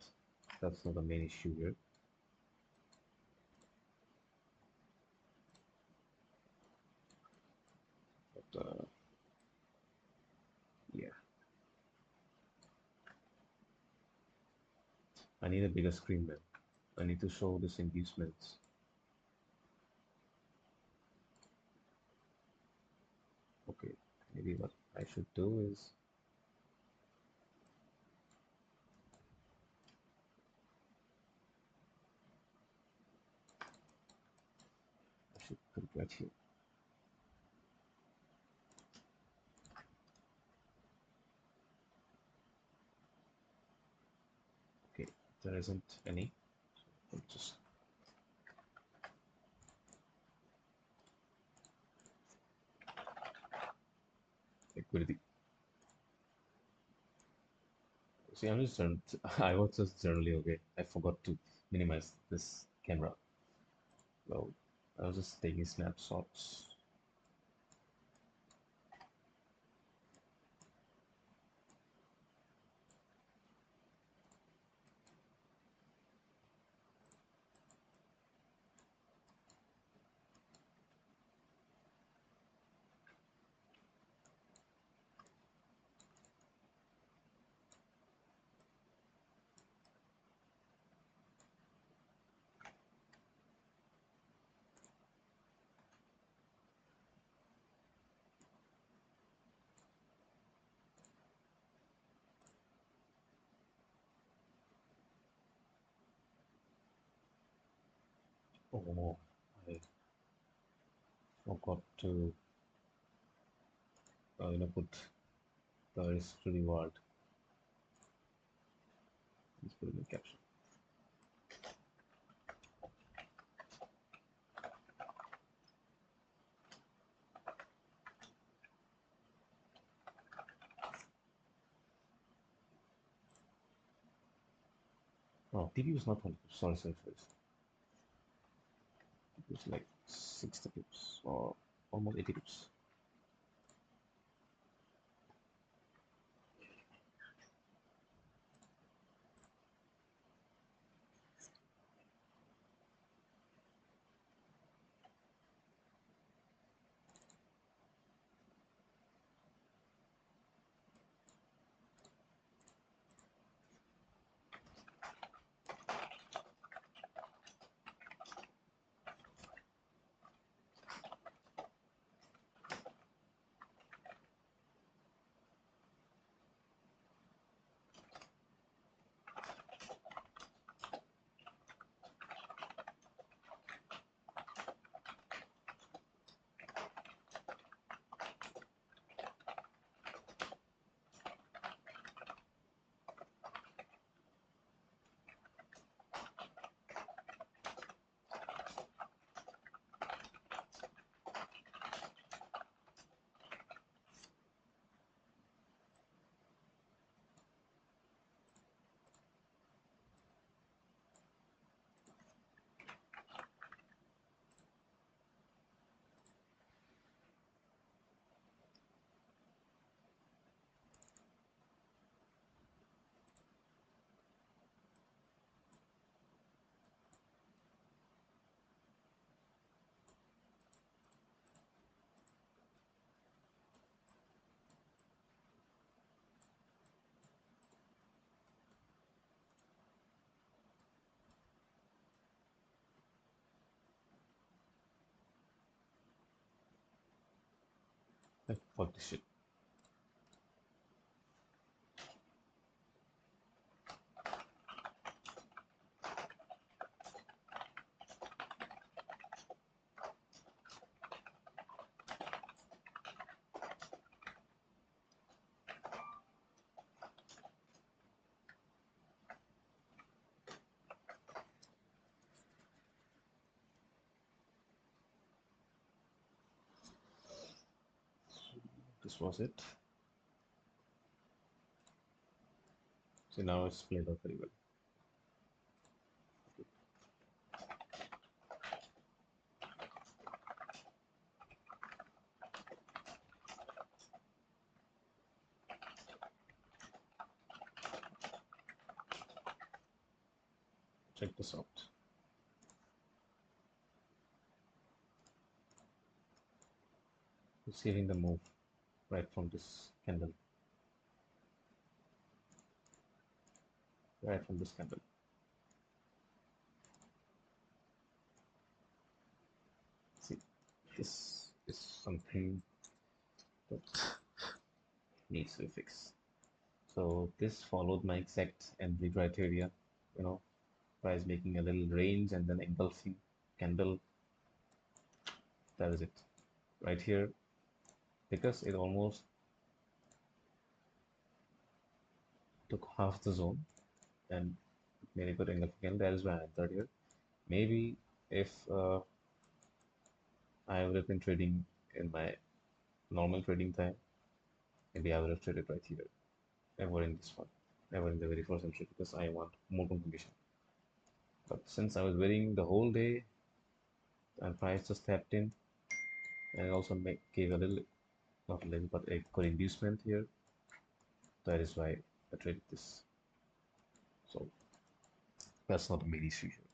that's not the main issue here. But yeah, I need a bigger screen, man. I need to show this inducements. Okay, maybe what I should do is I should put it right here. Okay, there isn't any. So I'll just liquidity. See, I'm just I was just generally okay. I forgot to minimize this camera. So I was just taking snapshots. Oh, I forgot to put the risk to reward. Let's put in the caption. Oh, TP was not 100. Sorry. It was like 60 pips or almost 80 pips. Fuck this shit. This was it. So now it's played out very well. Check this out. Receiving the move right from this candle. Right from this candle. See, this is something that needs to be fixed. So this followed my exact entry criteria, you know, price making a little range and then engulfing candle. That is it. Right here, because it almost took half the zone and made a good engulfing candle. That is why I entered here. Maybe if I would have been trading in my normal trading time, maybe I would have traded right here, avoiding this one, avoiding the very first entry because I want more confirmation. But since I was waiting the whole day and price just tapped in, and it also gave a little, not a little, but a good inducement here. That is why I traded this. So that's not a main issue here.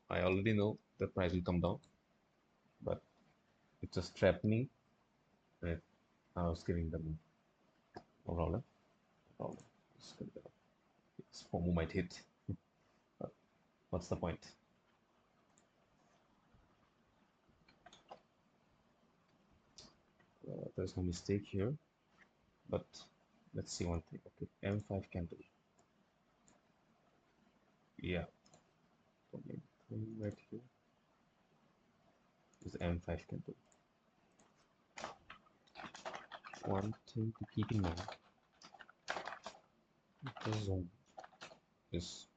I already know the price will come down, but it just trapped me. And I was giving them no problem. No problem. This FOMO might hit. But what's the point? There's no mistake here, but let's see one thing. Okay, M5 candle. Yeah, the main thing right here is M5 candle. One thing to keep in mind: the zone is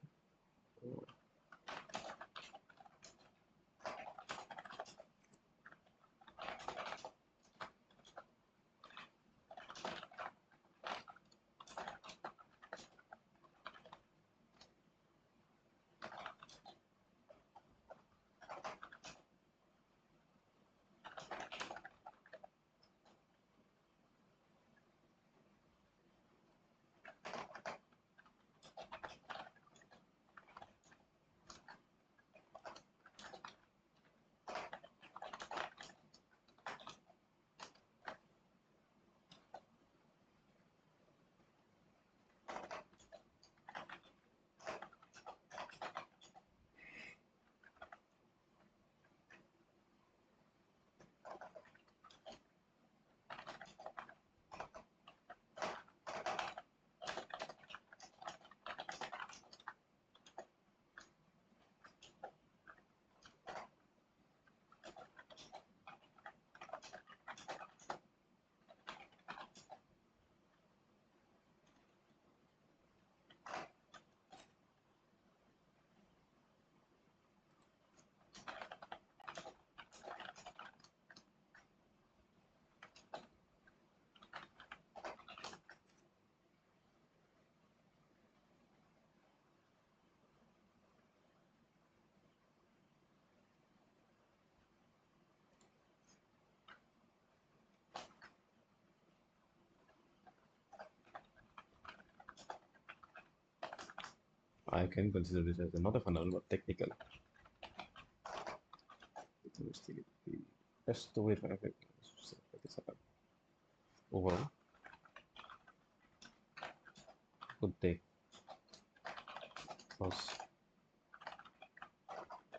I can consider this as not a fundamental but technical. Best way to make this happen. Overall, good day. Because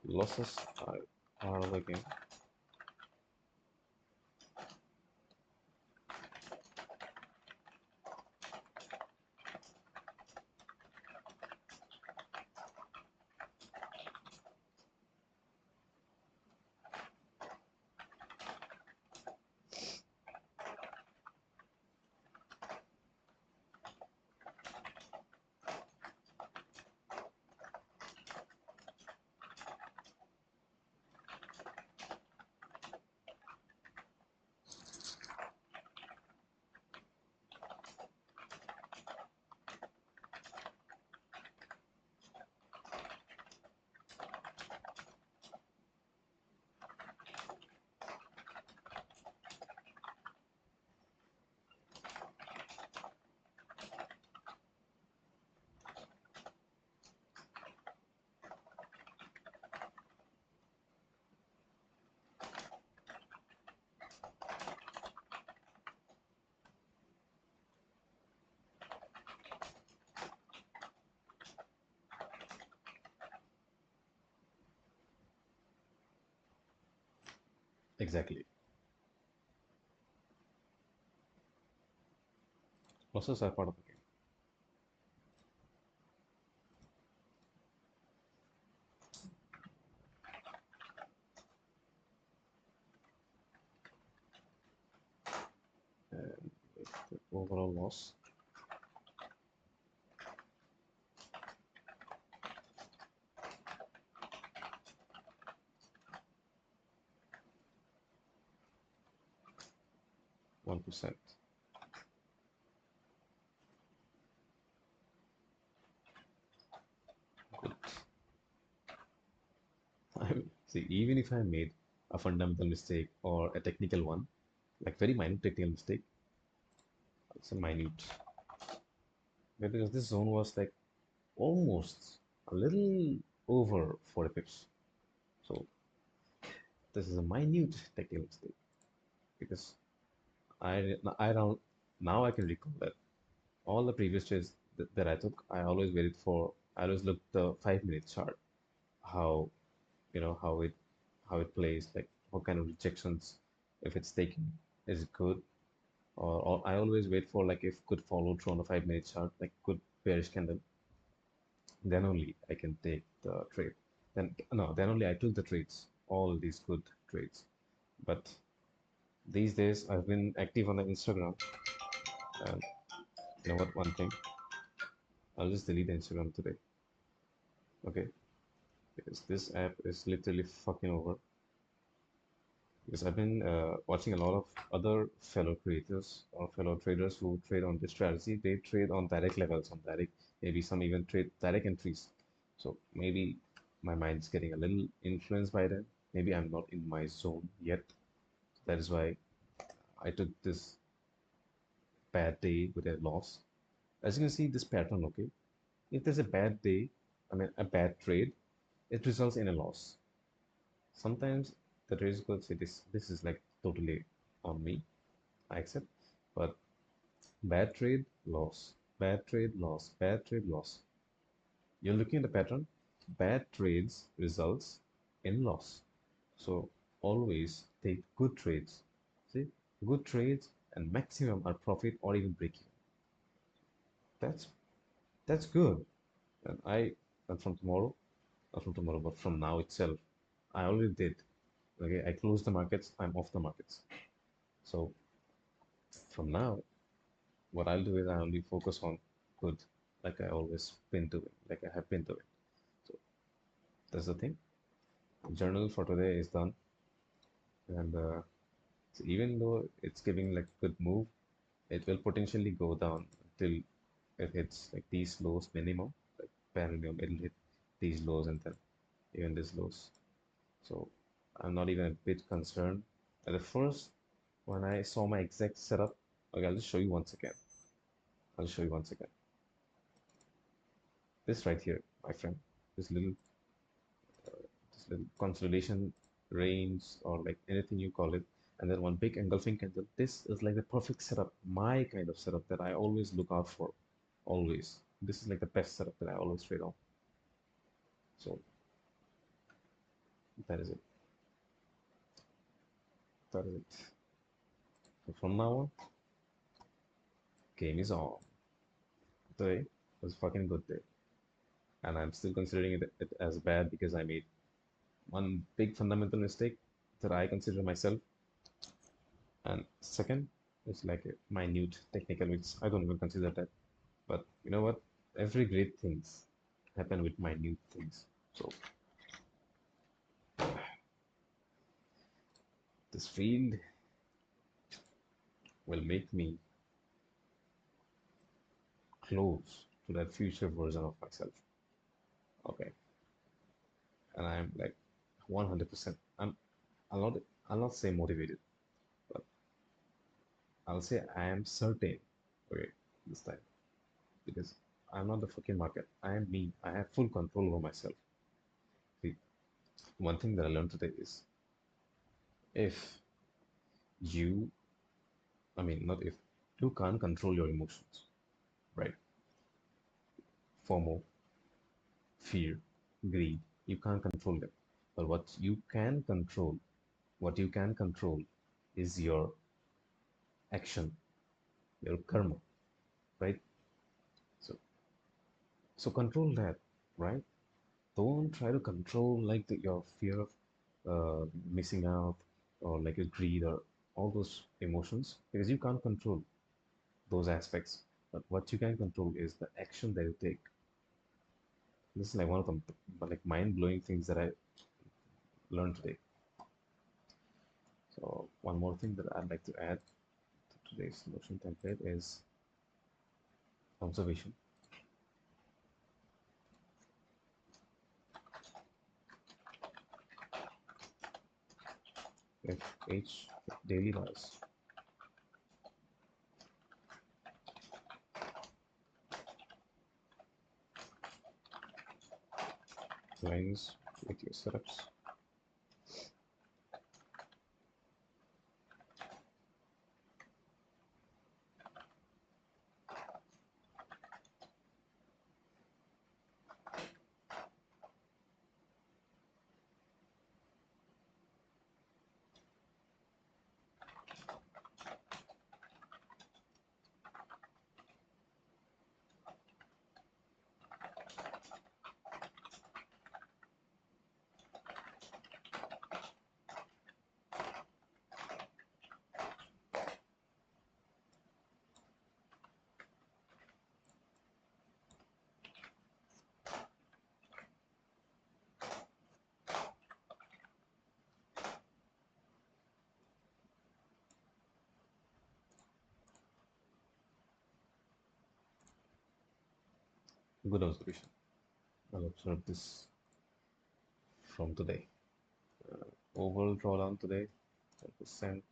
losses are part of the game. Exactly. Losses are part of the game. 1%. Good. See, even if I made a fundamental mistake or a technical one, like very minute technical mistake, it's a minute. Because this zone was like almost a little over 40 pips. So this is a minute technical mistake because I don't now I can recall that all the previous trades that I took, I always looked the 5 minute chart, how how it plays, like what kind of rejections, if it's taking, is it good, or I always wait for like if good follow through on a 5 minute chart, like good bearish candle, then only I can take the trade. Then no, then only I took the trades, all these good trades. But these days I've been active on the Instagram, and you know what? One thing, I'll just delete Instagram today, okay? Because this app is literally fucking over. Because I've been watching a lot of other fellow creators or fellow traders who trade on this strategy. They trade on direct levels, on direct, maybe some even trade direct entries. So maybe my mind's getting a little influenced by that. Maybe I'm not in my zone yet. That is why I took this bad day with a loss. As you can see, this pattern, okay? If there's a bad day, I mean a bad trade, it results in a loss. Sometimes the traders could say this is like totally on me. I accept. But bad trade, loss. Bad trade, loss. Bad trade, loss. You're looking at the pattern. Bad trades results in loss. So always take good trades. See, good trades and maximum are profit or even break even. That's that's good. And from tomorrow, not from tomorrow, but from now itself, I already did. Okay, I close the markets. I'm off the markets. So from now, what I'll do is I only focus on good, like I always been doing, like I have been doing. So that's the thing. Journal for today is done, and so even though it's giving like good move, it will potentially go down till it hits like these lows minimum, like bare minimum. It'll hit these lows and then even these lows. So I'm not even a bit concerned. At the first, when I saw my exact setup, okay, I'll just show you once again. I'll show you once again. This right here, my friend, this little this little consolidation range or like anything you call it, and then one big engulfing candle. This is like the perfect setup, my kind of setup that I always look out for. Always. This is like the best setup that I always trade on. So that is it. That is it. So from now on, game is on. Today was a fucking good day. And I'm still considering it as bad because I made one big fundamental mistake that I consider myself. And second, it's like a minute technical, which I don't even consider that. But you know what? Every great things happen with minute things. So this field will make me close to that future version of myself. Okay. And I'm like 100%. I'll not I'll not say motivated, but I'll say I am certain. Okay, this time. Because I'm not the fucking market. I am me. I have full control over myself. See, one thing that I learned today is if you, I mean, not if, you can't control your emotions, right? FOMO, fear, greed, you can't control them. But what you can control What you can control is your action, your karma, right? So, so control that, right? Don't try to control like your fear of missing out or like a greed or all those emotions because you can't control those aspects. But what you can control is the action that you take. This is like one of the like mind-blowing things that I learned today. So one more thing that I'd like to add to today's notion template is observation. If H daily lies, aligns with your setups, good observation. I'll observe this from today. Overall drawdown today, 10%,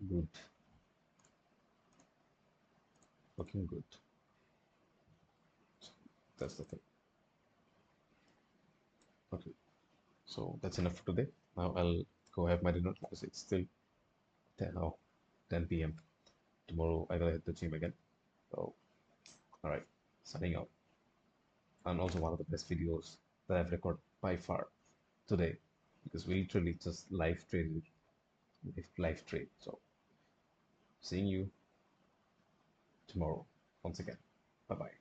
good, looking good. That's the thing. Okay, so that's enough for today. Now I'll go have my dinner because it's still 10 now, 10 p.m. Tomorrow I gotta hit the gym again. So, all right, signing out. And also one of the best videos that I've recorded by far today because we literally just live traded, live trade. So, seeing you tomorrow once again. Bye bye.